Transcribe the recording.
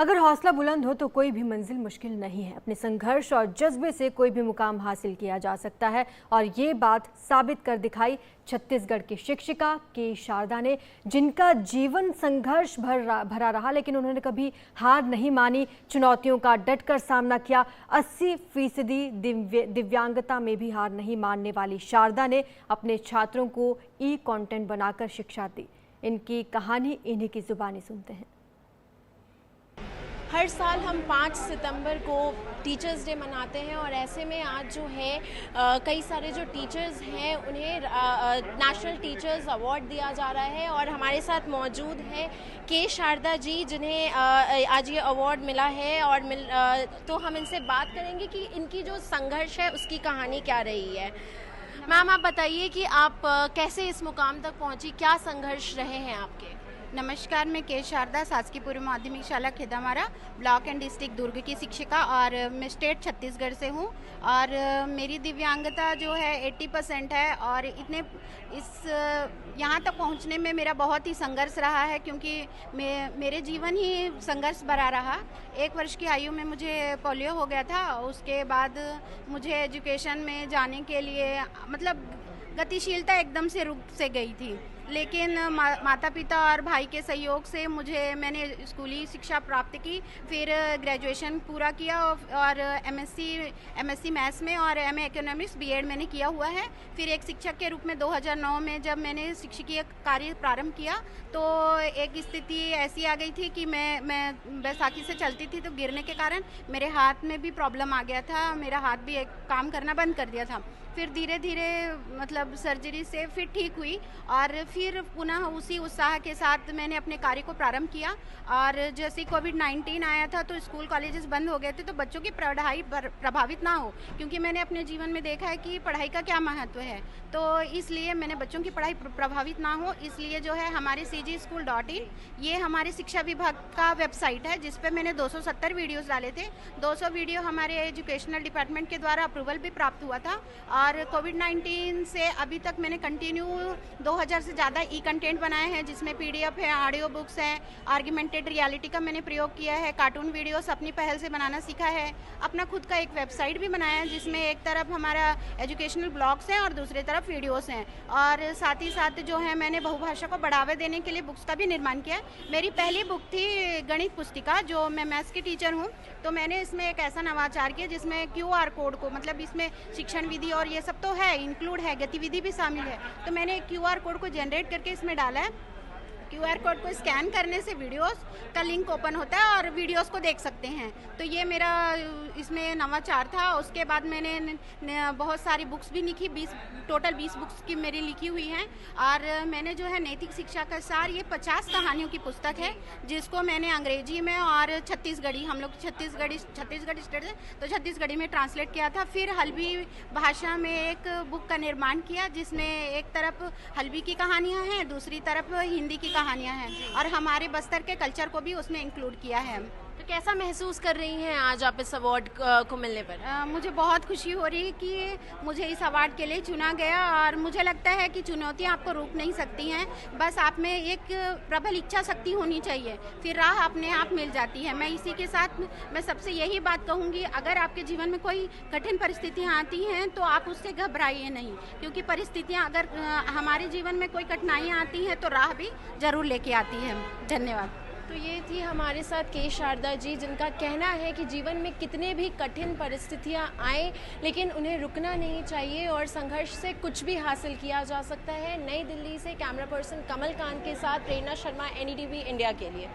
अगर हौसला बुलंद हो तो कोई भी मंजिल मुश्किल नहीं है। अपने संघर्ष और जज्बे से कोई भी मुकाम हासिल किया जा सकता है और ये बात साबित कर दिखाई छत्तीसगढ़ की शिक्षिका के शारदा ने, जिनका जीवन संघर्ष भरा रहा लेकिन उन्होंने कभी हार नहीं मानी, चुनौतियों का डटकर सामना किया। 80% दिव्यांगता में भी हार नहीं मानने वाली शारदा ने अपने छात्रों को कंटेंट बनाकर शिक्षा दी। इनकी कहानी इन्हीं की जुबानी सुनते हैं। हर साल हम 5 सितंबर को टीचर्स डे मनाते हैं और ऐसे में आज जो है कई सारे जो टीचर्स हैं उन्हें नेशनल टीचर्स अवार्ड दिया जा रहा है और हमारे साथ मौजूद है के शारदा जी, जिन्हें आज ये अवार्ड मिला है और तो हम इनसे बात करेंगे कि इनकी जो संघर्ष है उसकी कहानी क्या रही है। मैम, आप बताइए कि आप कैसे इस मुकाम तक पहुंची, क्या संघर्ष रहे हैं आपके? नमस्कार, मैं के शारदा शासकीय पूर्व माध्यमिक शाला खेदामारा ब्लॉक एंड डिस्ट्रिक्ट दुर्ग की शिक्षिका और मैं स्टेट छत्तीसगढ़ से हूँ और मेरी दिव्यांगता जो है 80% है और यहाँ तक पहुँचने में मेरा बहुत ही संघर्ष रहा है, क्योंकि मेरे जीवन ही संघर्ष भरा रहा। 1 वर्ष की आयु में मुझे पोलियो हो गया था। उसके बाद मुझे एजुकेशन में जाने के लिए मतलब गतिशीलता एकदम से रुक से गई थी, लेकिन माता पिता और भाई के सहयोग से मैंने स्कूली शिक्षा प्राप्त की, फिर ग्रेजुएशन पूरा किया और एमएससी मैथ्स में और एमए इकोनॉमिक्स बीएड मैंने किया हुआ है। फिर एक शिक्षक के रूप में 2009 में जब मैंने शिक्षकीय कार्य प्रारंभ किया तो एक स्थिति ऐसी आ गई थी कि मैं बैसाखी से चलती थी तो गिरने के कारण मेरे हाथ में भी प्रॉब्लम आ गया था, मेरा हाथ भी एक काम करना बंद कर दिया था। फिर धीरे धीरे मतलब सर्जरी से फिर ठीक हुई और फिर पुनः उसी उत्साह के साथ मैंने अपने कार्य को प्रारंभ किया। और जैसे कोविड-19 आया था तो स्कूल कॉलेजेस बंद हो गए थे तो बच्चों की पढ़ाई प्रभावित ना हो, क्योंकि मैंने अपने जीवन में देखा है कि पढ़ाई का क्या महत्व है, तो इसलिए मैंने बच्चों की पढ़ाई प्रभावित ना हो इसलिए जो है हमारे cgschool.in ये हमारे शिक्षा विभाग का वेबसाइट है, जिस पे मैंने 270 वीडियोस डाले थे। 200 वीडियो हमारे एजुकेशनल डिपार्टमेंट के द्वारा अप्रूवल भी प्राप्त हुआ था और कोविड-19 से अभी तक मैंने कंटिन्यू 2000 से ज़्यादा कंटेंट बनाए हैं, जिसमें पीडीएफ है, ऑडियो बुक्स हैं, आर्गुमेंटेड रियलिटी का मैंने प्रयोग किया है, कार्टून वीडियोस अपनी पहल से बनाना सीखा है, अपना खुद का एक वेबसाइट भी बनाया है जिसमें एक तरफ हमारा एजुकेशनल ब्लॉग्स हैं और दूसरी तरफ वीडियोस हैं। और साथ ही साथ जो है मैंने बहुभाषा को बढ़ावा देने के लिए बुक्स का भी निर्माण किया है। मेरी पहली बुक थी गणित पुस्तिका, जो मैं मैथ्स की टीचर हूँ, तो मैंने इसमें एक ऐसा नवाचार किया जिसमें QR कोड को मतलब इसमें शिक्षण विधि और ये सब तो है, इंक्लूड है, गतिविधि भी शामिल है, तो मैंने QR कोड को जनरेट करके इसमें डाला है। QR कोड को स्कैन करने से वीडियोस का लिंक ओपन होता है और वीडियोस को देख सकते हैं, तो ये मेरा इसमें नवाचार था। उसके बाद मैंने बहुत सारी बुक्स भी लिखी, टोटल 20 बुक्स की मेरी लिखी हुई हैं और मैंने जो है नैतिक शिक्षा का सार, ये 50 कहानियों की पुस्तक है जिसको मैंने अंग्रेजी में और छत्तीसगढ़ी, हम लोग छत्तीसगढ़ स्टेट है तो छत्तीसगढ़ी में ट्रांसलेट किया था। फिर हल्बी भाषा में एक बुक का निर्माण किया जिसमें एक तरफ हल्बी की कहानियाँ हैं, दूसरी तरफ हिंदी की कहानियाँ हैं और हमारे बस्तर के कल्चर को भी उसमें इंक्लूड किया है। तो कैसा महसूस कर रही हैं आज आप इस अवार्ड को मिलने पर? मुझे बहुत खुशी हो रही है कि मुझे इस अवार्ड के लिए चुना गया और मुझे लगता है कि चुनौतियां आपको रोक नहीं सकती हैं, बस आप में एक प्रबल इच्छा शक्ति होनी चाहिए, फिर राह अपने आप मिल जाती है। मैं इसी के साथ मैं सबसे यही बात कहूँगी, अगर आपके जीवन में कोई कठिन परिस्थितियाँ आती हैं तो आप उससे घबराइए नहीं, क्योंकि परिस्थितियाँ अगर हमारे जीवन में कोई कठिनाइयाँ आती हैं तो राह भी ज़रूर लेके आती है। धन्यवाद। तो ये थी हमारे साथ के शारदा जी, जिनका कहना है कि जीवन में कितने भी कठिन परिस्थितियां आए लेकिन उन्हें रुकना नहीं चाहिए और संघर्ष से कुछ भी हासिल किया जा सकता है। नई दिल्ली से कैमरा पर्सन कमल कांत के साथ प्रेरणा शर्मा, NETV इंडिया के लिए।